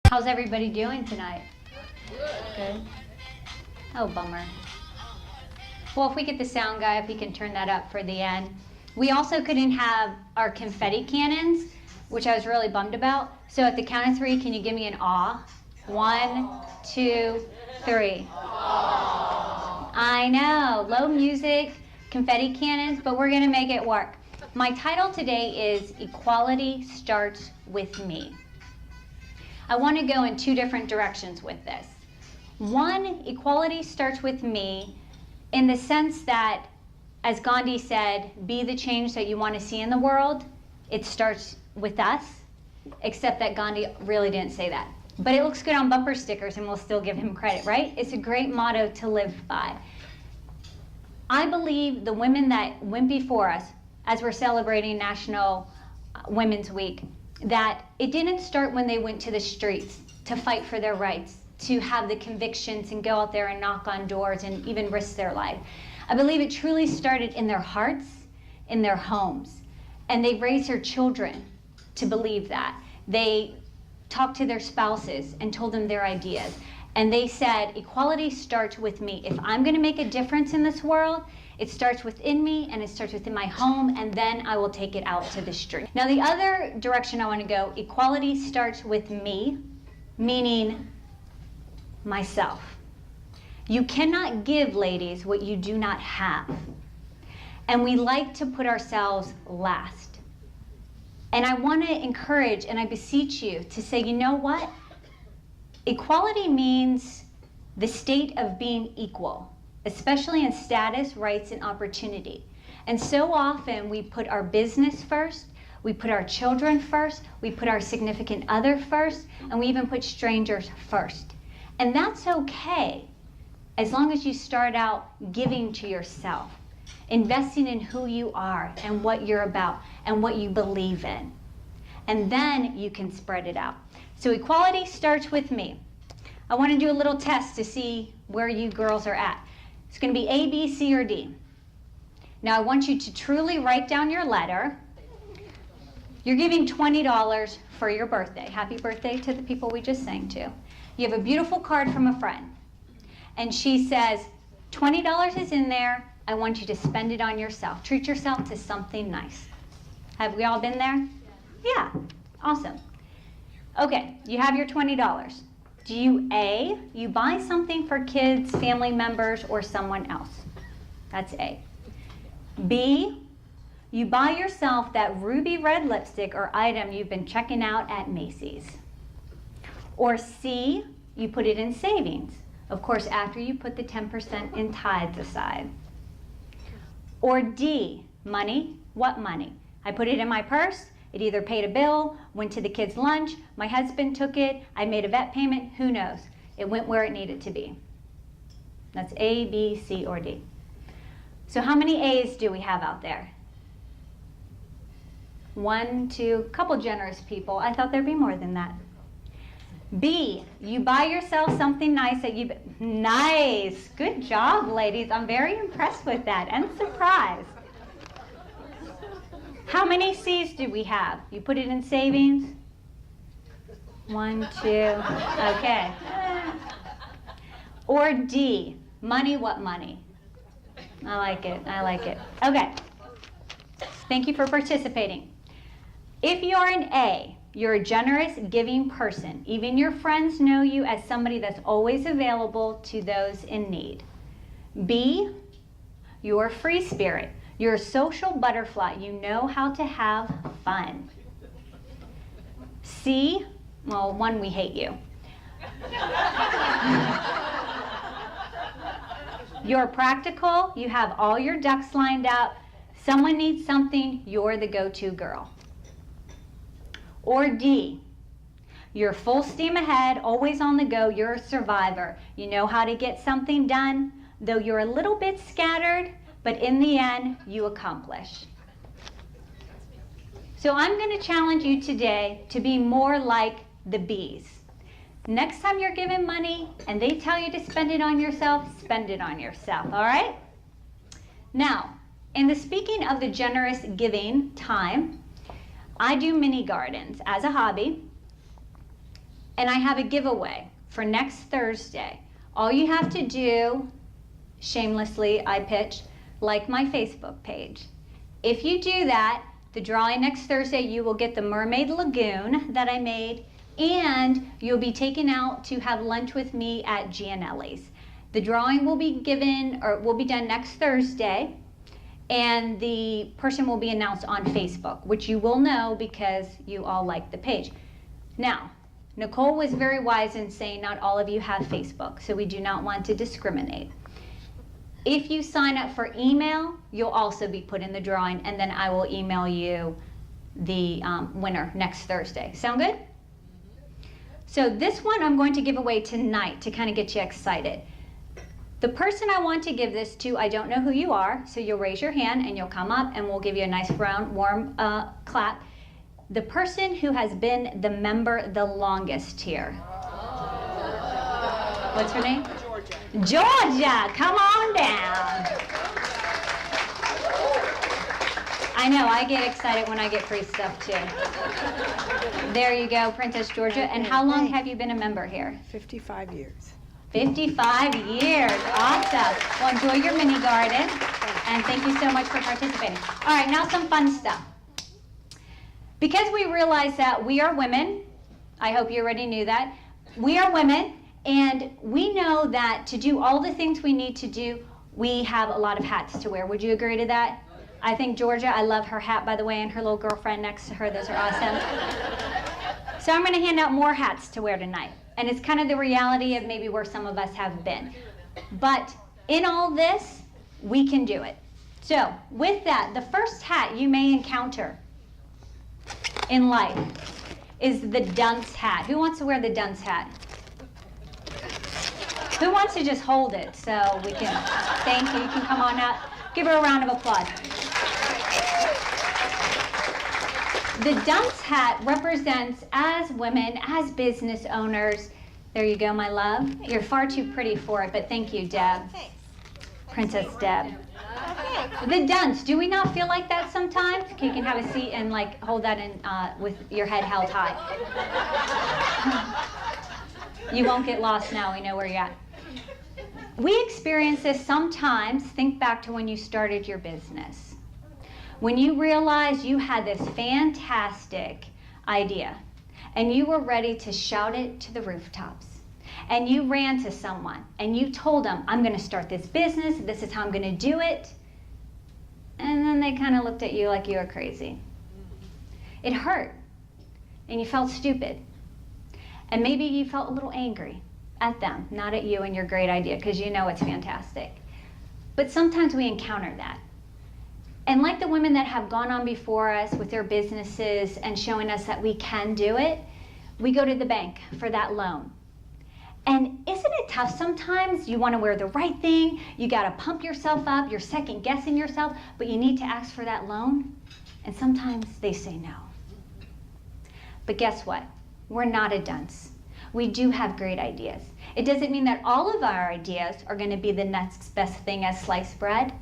How's everybody doing tonight? Good. Oh, bummer. Well, if we get the sound guy, if he can turn that up for the end. We also couldn't have our confetti cannons, which I was really bummed about. So at the count of 3, can you give me an awe? 1, 2, 3. Aww. I know, low music, confetti cannons, but we're gonna make it work. My title today is Equality Starts With Me. I wanna go in 2 different directions with this. One, equality starts with me in the sense that, as Gandhi said, be the change that you wanna see in the world. It starts with us, except that Gandhi really didn't say that. But it looks good on bumper stickers and we'll still give him credit, right? It's a great motto to live by. I believe the women that went before us, as we're celebrating National Women's Week, that it didn't start when they went to the streets to fight for their rights, to have the convictions and go out there and knock on doors and even risk their life. I believe it truly started in their hearts, in their homes. And they raised their children to believe that. They talked to their spouses and told them their ideas. And they said, equality starts with me. If I'm gonna make a difference in this world, it starts within me and it starts within my home, and then I will take it out to the street. Now the other direction I wanna go, equality starts with me, meaning myself. You cannot give, ladies, what you do not have. And we like to put ourselves last. And I want to encourage and I beseech you to say, you know what? Equality means the state of being equal, especially in status, rights, and opportunity. And so often we put our business first, we put our children first, we put our significant other first, and we even put strangers first. And that's okay, as long as you start out giving to yourself, investing in who you are and what you're about and what you believe in. And then you can spread it out. So equality starts with me. I want to do a little test to see where you girls are at. It's going to be A, B, C, or D. Now I want you to truly write down your letter. You're giving $20 for your birthday. Happy birthday to the people we just sang to. You have a beautiful card from a friend. And she says, $20 is in there. I want you to spend it on yourself. Treat yourself to something nice. Have we all been there? Yeah, awesome. Okay, you have your $20. Do you, A, you buy something for kids, family members, or someone else? That's A. B, you buy yourself that ruby red lipstick or item you've been checking out at Macy's. Or C, you put it in savings. Of course, after you put the 10% in tithes aside. Or D, money. What money? I put it in my purse. It either paid a bill, went to the kids' lunch, my husband took it, I made a vet payment, who knows? It went where it needed to be. That's A, B, C, or D. So how many A's do we have out there? 1, 2, couple generous people. I thought there'd be more than that. B, you buy yourself something nice that you, nice, good job, ladies. I'm very impressed with that and surprised. How many C's do we have? You put it in savings? 1, 2, okay. Or D, money, what money? I like it, I like it. Okay, thank you for participating. If you're an A, you're a generous, giving person. Even your friends know you as somebody that's always available to those in need. B, you're a free spirit. You're a social butterfly. You know how to have fun. C, well, 1, we hate you. You're practical. You have all your ducks lined up. Someone needs something, you're the go-to girl. Or D, you're full steam ahead, always on the go, you're a survivor. You know how to get something done, though you're a little bit scattered, but in the end, you accomplish. So I'm going to challenge you today to be more like the B's. Next time you're given money and they tell you to spend it on yourself, spend it on yourself, all right? Now, in the speaking of the generous giving time, I do mini gardens as a hobby. And I have a giveaway for next Thursday. All you have to do, shamelessly, I pitch, like my Facebook page. If you do that, the drawing next Thursday, you will get the Mermaid Lagoon that I made, and you'll be taken out to have lunch with me at Gianelli's. The drawing will be given, or will be done next Thursday, and the person will be announced on Facebook, which you will know because you all like the page. Now, Nicole was very wise in saying not all of you have Facebook, so we do not want to discriminate. If you sign up for email, you'll also be put in the drawing, and then I will email you the winner next Thursday. Sound good? So this one I'm going to give away tonight to kind of get you excited. The person I want to give this to, I don't know who you are, so you'll raise your hand and you'll come up and we'll give you a nice round, warm clap. The person who has been the member the longest here. What's her name? Georgia, come on down. I know, I get excited when I get free stuff too. There you go, Princess Georgia. And how long have you been a member here? 55 years. 55 years, awesome. Well, enjoy your mini garden, and thank you so much for participating. All right, now some fun stuff. Because we realize that we are women, I hope you already knew that, we are women, and we know that to do all the things we need to do, we have a lot of hats to wear. Would you agree to that? I think Georgia, I love her hat, by the way, and her little girlfriend next to her. Those are awesome. So I'm going to hand out more hats to wear tonight. And it's kind of the reality of maybe where some of us have been. But in all this, we can do it. So with that, the first hat you may encounter in life is the dunce hat. Who wants to wear the dunce hat? Who wants to just hold it so we can, thank you, you can come on out. Give her a round of applause. The dunce hat represents, as women, as business owners, there you go, my love. You're far too pretty for it, but thank you, Deb. Thanks. Princess Deb. The dunce, do we not feel like that sometimes? Okay, you can have a seat and like hold that in with your head held high. You won't get lost now, we know where you're at. We experience this sometimes. Think back to when you started your business. When you realized you had this fantastic idea and you were ready to shout it to the rooftops, and you ran to someone and you told them, I'm going to start this business, this is how I'm going to do it, and then they kind of looked at you like you were crazy. It hurt, and you felt stupid, and maybe you felt a little angry at them, not at you and your great idea, because you know it's fantastic. But sometimes we encounter that. And like the women that have gone on before us with their businesses and showing us that we can do it, we go to the bank for that loan. And isn't it tough sometimes? You want to wear the right thing, you got to pump yourself up, you're second guessing yourself, but you need to ask for that loan, and sometimes they say no. But guess what? We're not a dunce. We do have great ideas. It doesn't mean that all of our ideas are going to be the next best thing as sliced bread,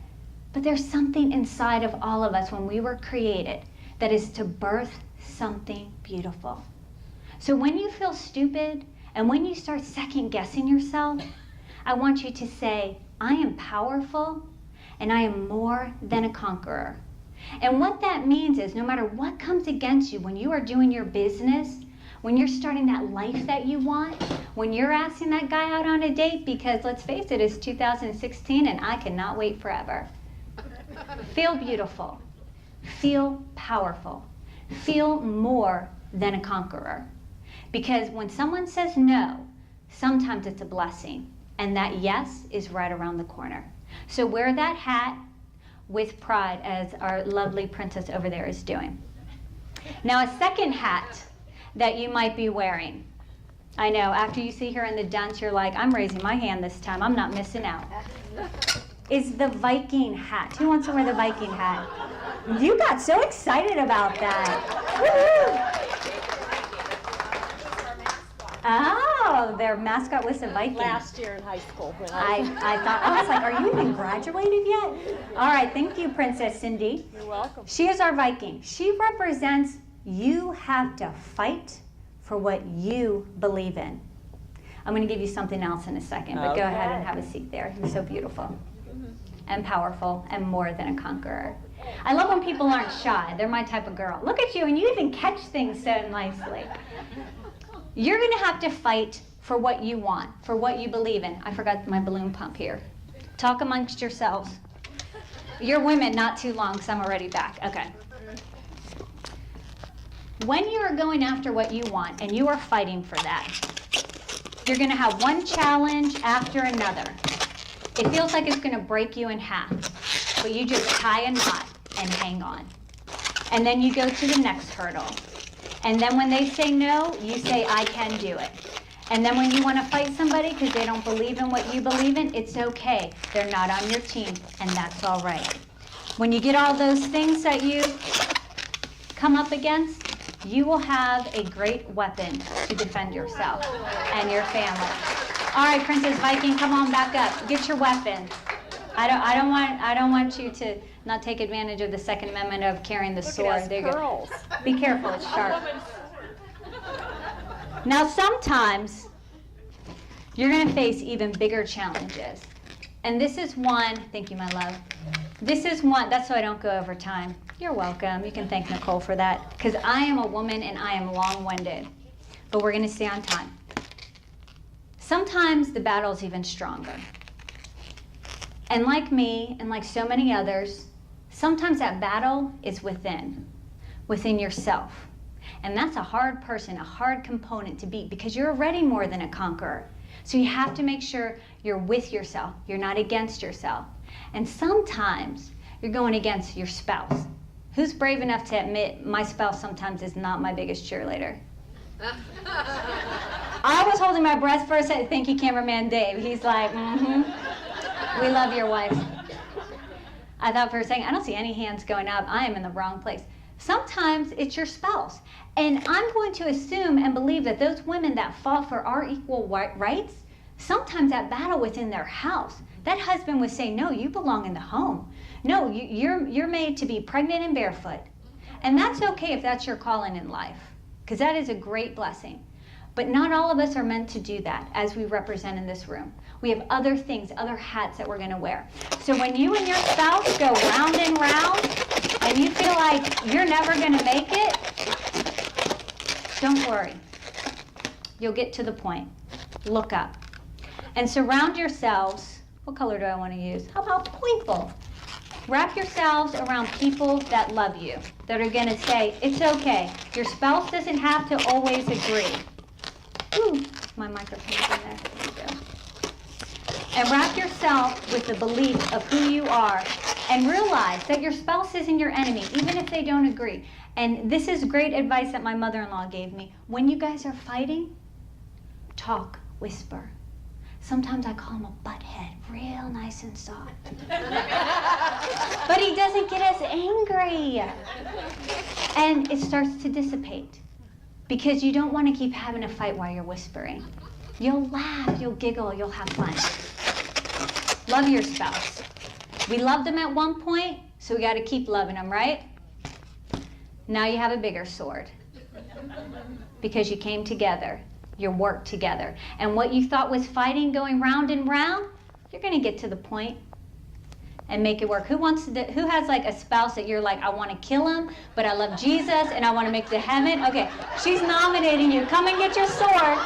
but there's something inside of all of us when we were created that is to birth something beautiful. So when you feel stupid and when you start second guessing yourself, I want you to say, I am powerful and I am more than a conqueror. And what that means is no matter what comes against you when you are doing your business, when you're starting that life that you want, when you're asking that guy out on a date, because let's face it, it's 2016 and I cannot wait forever. Feel beautiful. Feel powerful. Feel more than a conqueror. Because when someone says no, sometimes it's a blessing. And that yes is right around the corner. So wear that hat with pride, as our lovely princess over there is doing. Now a second hat that you might be wearing. I know, after you see her in the dunce, you're like, I'm raising my hand this time. I'm not missing out. Is the Viking hat. Who wants to wear the Viking hat? You got so excited about that. Woo-hoo. Oh, their mascot was a Viking. Last year in high school. When I thought, I was like, are you even graduated yet? All right, thank you, Princess Cindy. You're welcome. She is our Viking. She represents you have to fight for what you believe in. I'm going to give you something else in a second, but go ahead and have a seat there. You're so beautiful and powerful and more than a conqueror. I love when people aren't shy. They're my type of girl. Look at you, and you even catch things so nicely. You're going to have to fight for what you want, for what you believe in. I forgot my balloon pump here. Talk amongst yourselves. You're women, not too long, because I'm already back. Okay. When you are going after what you want and you are fighting for that, you're going to have one challenge after another. It feels like it's going to break you in half, but you just tie a knot and hang on. And then you go to the next hurdle. And then when they say no, you say, I can do it. And then when you want to fight somebody because they don't believe in what you believe in, it's okay. They're not on your team, and that's all right. When you get all those things that you come up against, you will have a great weapon to defend yourself and your family. All right, Princess Viking, come on back up. Get your weapons. I don't want you to not take advantage of the Second Amendment of carrying the sword. Look at us girls. Be careful, it's sharp. Now, sometimes you're going to face even bigger challenges. And this is one, thank you, my love. This is one, that's so I don't go over time. You're welcome. You can thank Nicole for that. Because I am a woman and I am long-winded. But we're going to stay on time. Sometimes the battle's even stronger. And like me, and like so many others, sometimes that battle is within yourself. And that's a hard person, a hard component to beat, because you're already more than a conqueror. So you have to make sure you're with yourself. You're not against yourself. And sometimes you're going against your spouse. Who's brave enough to admit my spouse sometimes is not my biggest cheerleader? I was holding my breath first. I think you cameraman Dave. He's like, we love your wife. I thought for a second, I don't see any hands going up. I am in the wrong place. Sometimes it's your spouse. And I'm going to assume and believe that those women that fought for our equal rights, sometimes that battle within their house, that husband was saying, no, you belong in the home. No, you're made to be pregnant and barefoot. And that's okay if that's your calling in life, because that is a great blessing. But not all of us are meant to do that as we represent in this room. We have other things, other hats that we're going to wear. So when you and your spouse go round and round and you feel like you're never going to make it, don't worry. You'll get to the point. Look up. And surround yourselves. What color do I want to use? How about pointful? Wrap yourselves around people that love you, that are going to say, it's okay. Your spouse doesn't have to always agree. Ooh, my microphone's in there. There we go. And wrap yourself with the belief of who you are, and realize that your spouse isn't your enemy, even if they don't agree. And this is great advice that my mother-in-law gave me. When you guys are fighting, talk, whisper. Sometimes I call him a butthead, real nice and soft. But he doesn't get as angry. And it starts to dissipate, because you don't want to keep having a fight while you're whispering. You'll laugh, you'll giggle, you'll have fun. Love your spouse. We loved them at one point, so we got to keep loving them, right? Now you have a bigger sword, because you came together. You worked together. And what you thought was fighting, going round and round, you're going to get to the point and make it work. Who has like a spouse that you're like, I want to kill him, but I love Jesus and I want to make it to heaven? Okay, she's nominating you. Come and get your sword.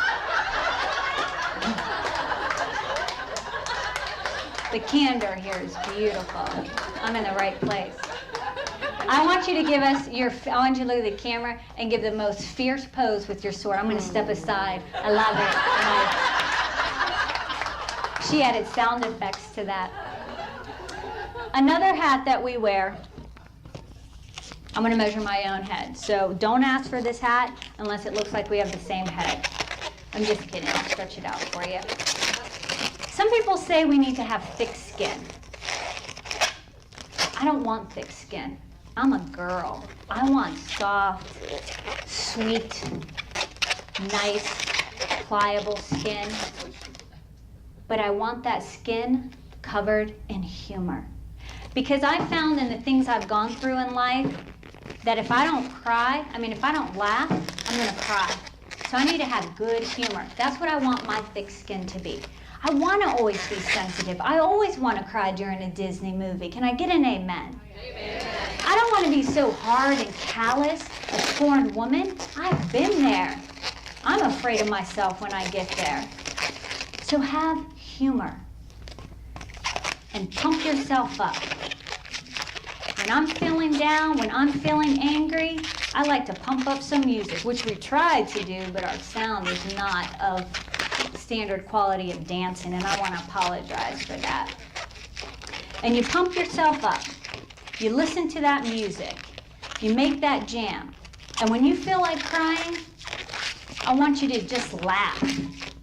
The candor here is beautiful. I'm in the right place. I want you to give us I want you to look at the camera and give the most fierce pose with your sword. I'm going to step aside. I love it. She added sound effects to that. Another hat that we wear, I'm going to measure my own head. So don't ask for this hat unless it looks like we have the same head. I'm just kidding. I'll stretch it out for you. Some people say we need to have thick skin. I don't want thick skin. I'm a girl. I want soft, sweet, nice, pliable skin. But I want that skin covered in humor. Because I found in the things I've gone through in life that if I don't cry, if I don't laugh, I'm going to cry. So I need to have good humor. That's what I want my thick skin to be. I want to always be sensitive. I always want to cry during a Disney movie. Can I get an amen? Amen. I don't want to be so hard and callous, a scorned woman. I've been there. I'm afraid of myself when I get there. So have humor and pump yourself up. When I'm feeling down, when I'm feeling angry, I like to pump up some music, which we tried to do, but our sound is not of standard quality of dancing, and I want to apologize for that. And you pump yourself up. You listen to that music. You make that jam. And when you feel like crying, I want you to just laugh.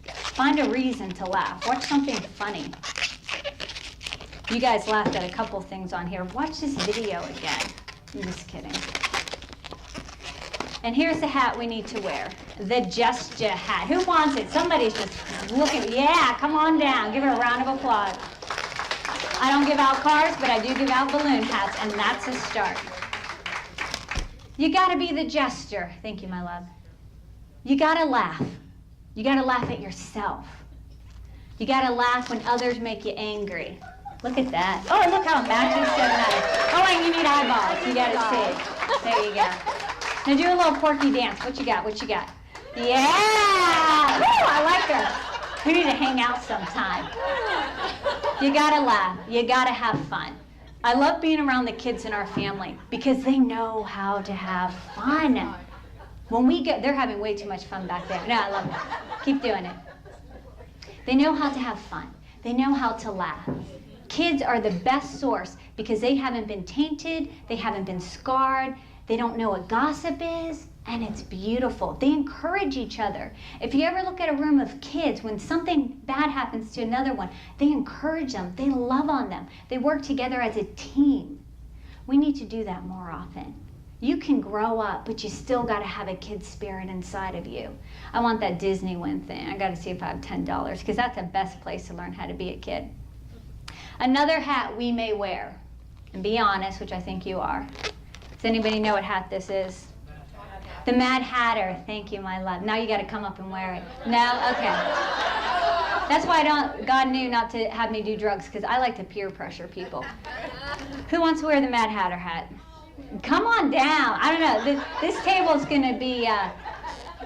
Find a reason to laugh. Watch something funny. You guys laughed at a couple things on here. Watch this video again. I'm just kidding. And here's the hat we need to wear. The gesture hat. Who wants it? Somebody's just looking. Yeah, come on down. Give her a round of applause. I don't give out cards, but I do give out balloon hats, and that's a start. You got to be the jester. Thank you, my love. You got to laugh. You got to laugh at yourself. You got to laugh when others make you angry. Look at that. Oh, look how matches so nice. Oh, and you need eyeballs. You got to see. There you go. Now do a little Porky dance. What you got? What you got? Yeah! Woo, I like her. We need to hang out sometime. You gotta laugh. You gotta have fun. I love being around the kids in our family because they know how to have fun. When we get, they're having way too much fun back there. No, I love it. Keep doing it. They know how to have fun. They know how to laugh. Kids are the best source because they haven't been tainted. They haven't been scarred. They don't know what gossip is, and it's beautiful. They encourage each other. If you ever look at a room of kids, when something bad happens to another one, they encourage them. They love on them. They work together as a team. We need to do that more often. You can grow up, but you still got to have a kid spirit inside of you. I want that Disney win thing. I got to see if I have $10, because that's the best place to learn how to be a kid. Another hat we may wear, and be honest, which I think you are. Does anybody know what hat this is? The Mad Hatter. Thank you, my love. Now you got to come up and wear it. No? Okay. That's why God knew not to have me do drugs, because I like to peer pressure people. Who wants to wear the Mad Hatter hat? Come on down. I don't know. This table is going to be,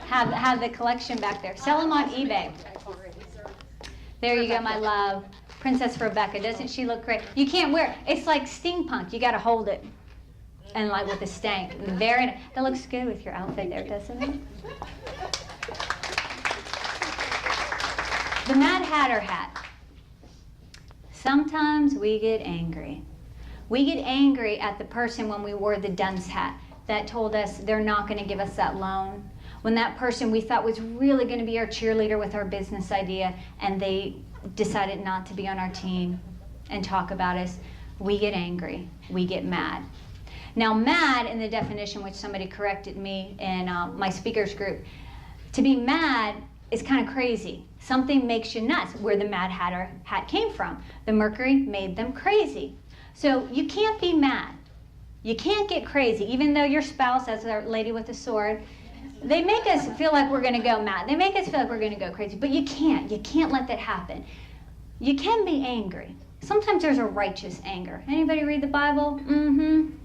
have the collection back there. Sell them on eBay. There you go, my love. Princess Rebecca. Doesn't she look great? You can't wear it. It's like steampunk. You got to hold it. And like with a stank. That looks good with your outfit there, doesn't it? The Mad Hatter hat. Sometimes we get angry. We get angry at the person when we wore the dunce hat that told us they're not going to give us that loan. When that person we thought was really going to be our cheerleader with our business idea and they decided not to be on our team and talk about us, we get angry. We get mad. Now, mad, in the definition which somebody corrected me in my speakers group, to be mad is kind of crazy. Something makes you nuts, where the Mad Hatter hat came from. The mercury made them crazy. So you can't be mad. You can't get crazy, even though your spouse, as our lady with the sword, they make us feel like we're going to go mad. They make us feel like we're going to go crazy, but you can't. You can't let that happen. You can be angry. Sometimes there's a righteous anger. Anybody read the Bible? Mm-hmm.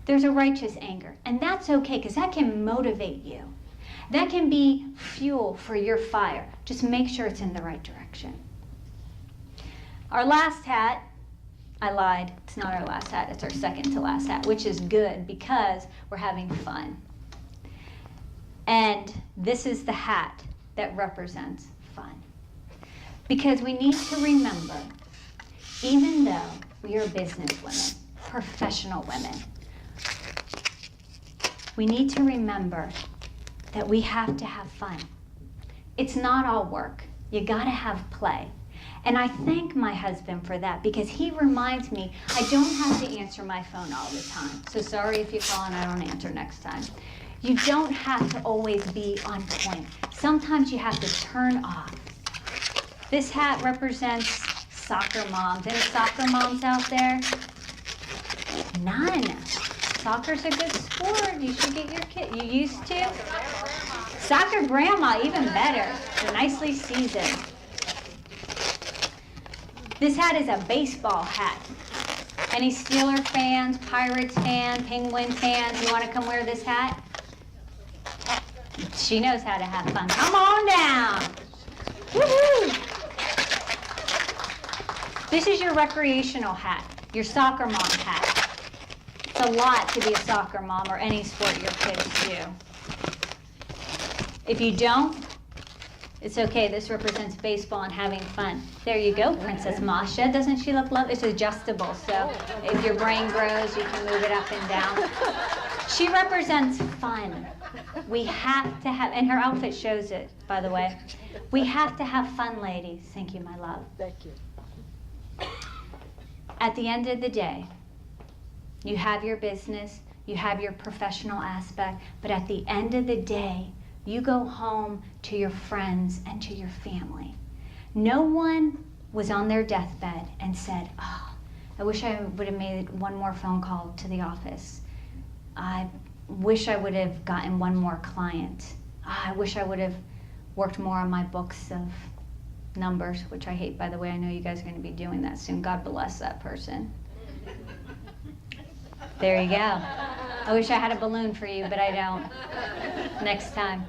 There's a righteous anger, and that's okay because that can motivate you. That can be fuel for your fire. Just make sure it's in the right direction. Our last hat, I lied. It's not our last hat. It's our second to last hat, which is good because we're having fun. And this is the hat that represents fun. Because we need to remember, even though we are business women, professional women, we need to remember that we have to have fun. It's not all work. You gotta have play. And I thank my husband for that because he reminds me I don't have to answer my phone all the time. So sorry if you call and I don't answer next time. You don't have to always be on point. Sometimes you have to turn off. This hat represents soccer moms. Any soccer moms out there? None. Soccer's a good sport. You should get your kid. You used to? Soccer grandma, even better. They're nicely seasoned. This hat is a baseball hat. Any Steeler fans, Pirates fans, Penguins fans, you want to come wear this hat? She knows how to have fun. Come on down. Woo-hoo. This is your recreational hat, your soccer mom hat. It's a lot to be a soccer mom or any sport your kids do. If you don't, it's okay. This represents baseball and having fun. There you go, Princess Masha. Doesn't she look lovely? It's adjustable, so if your brain grows, you can move it up and down. She represents fun. We have to have, and her outfit shows it, by the way. We have to have fun, ladies. Thank you, my love. Thank you. At the end of the day, you have your business, you have your professional aspect, but at the end of the day, you go home to your friends and to your family. No one was on their deathbed and said, oh, I wish I would have made one more phone call to the office. I wish I would have gotten one more client. I wish I would have worked more on my books of numbers, which I hate, by the way. I know you guys are going to be doing that soon. God bless that person. There you go. I wish I had a balloon for you, but I don't. Next time.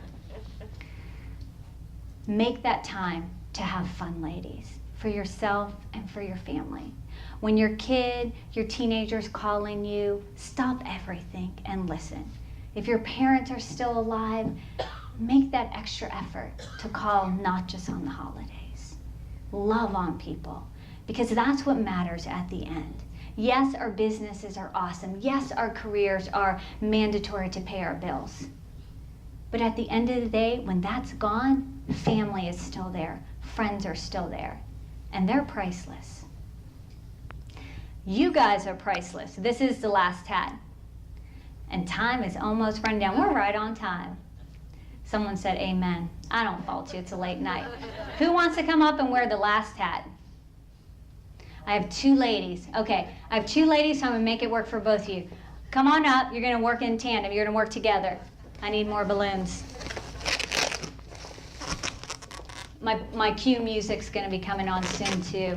Make that time to have fun, ladies, for yourself and for your family. When your kid, your teenager's calling you, stop everything and listen. If your parents are still alive, make that extra effort to call not just on the holidays. Love on people, because that's what matters at the end. Yes, our businesses are awesome. Yes, our careers are mandatory to pay our bills. But at the end of the day, when that's gone, family is still there. Friends are still there. And they're priceless. You guys are priceless. This is the last hat. And time is almost run down. We're right on time. Someone said amen. I don't fault you. It's a late night. Who wants to come up and wear the last hat? I have two ladies. Okay, I have two ladies, so I'm going to make it work for both of you. Come on up. You're going to work in tandem. You're going to work together. I need more balloons. My cue music's going to be coming on soon, too.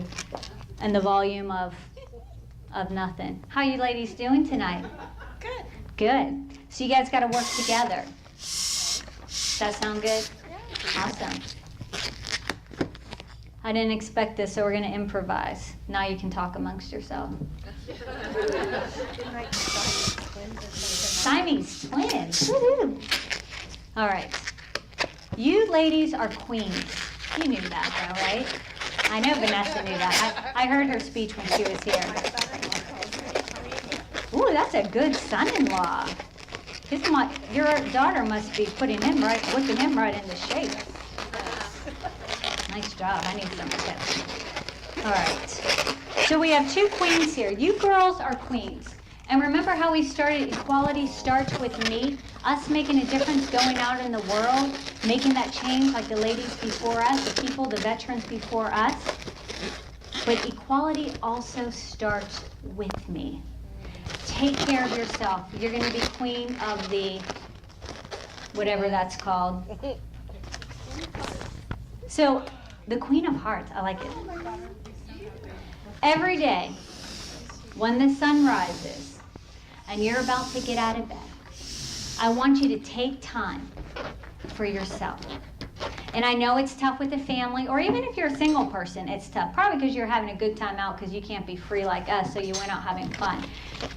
And the volume of nothing. How you ladies doing tonight? Good. Good. So you guys got to work together. Does that sound good? Awesome. I didn't expect this, so we're going to improvise. Now you can talk amongst yourself. Siamese twins. Woo-hoo. All right. You ladies are queens. You knew that, though, right? I know Vanessa knew that. I heard her speech when she was here. Ooh, that's a good son-in-law. Your daughter must be whipping him right into shape. Nice job. I need some tips. All right. So we have two queens here. You girls are queens. And remember how we started, equality starts with me, us making a difference going out in the world, making that change like the ladies before us, the people, the veterans before us. But equality also starts with me. Take care of yourself. You're going to be queen of the, whatever that's called. So, the Queen of Hearts, I like it. Every day, when the sun rises and you're about to get out of bed, I want you to take time for yourself. And I know it's tough with a family, or even if you're a single person, it's tough. Probably because you're having a good time out because you can't be free like us, so you went out having fun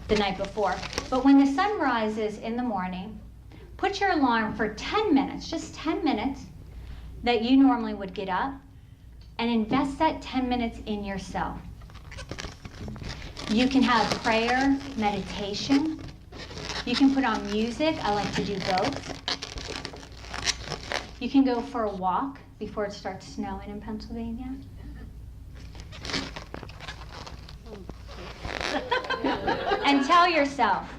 the night before. But when the sun rises in the morning, put your alarm for 10 minutes, just 10 minutes, that you normally would get up, and invest that 10 minutes in yourself. You can have prayer, meditation. You can put on music. I like to do both. You can go for a walk before it starts snowing in Pennsylvania. And tell yourself,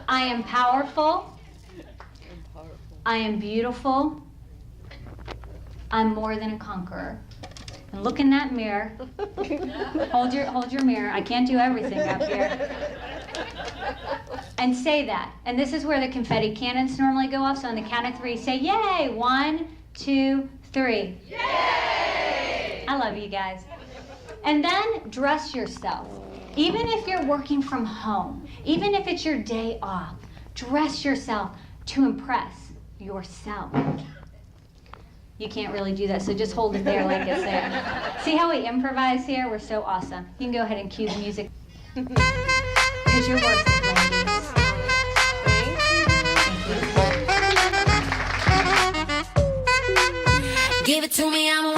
I am powerful. I am beautiful. I'm more than a conqueror. And look in that mirror. Hold your mirror. I can't do everything up here. And say that. And this is where the confetti cannons normally go off. So on the count of 3, say yay. 1, 2, 3. Yay! I love you guys. And then dress yourself. Even if you're working from home, even if it's your day off, dress yourself to impress yourself. You can't really do that, so just hold it there like it's there. See how we improvise here? We're so awesome. You can go ahead and cue the music. Because you're worth it, ladies. Give it to me, I'm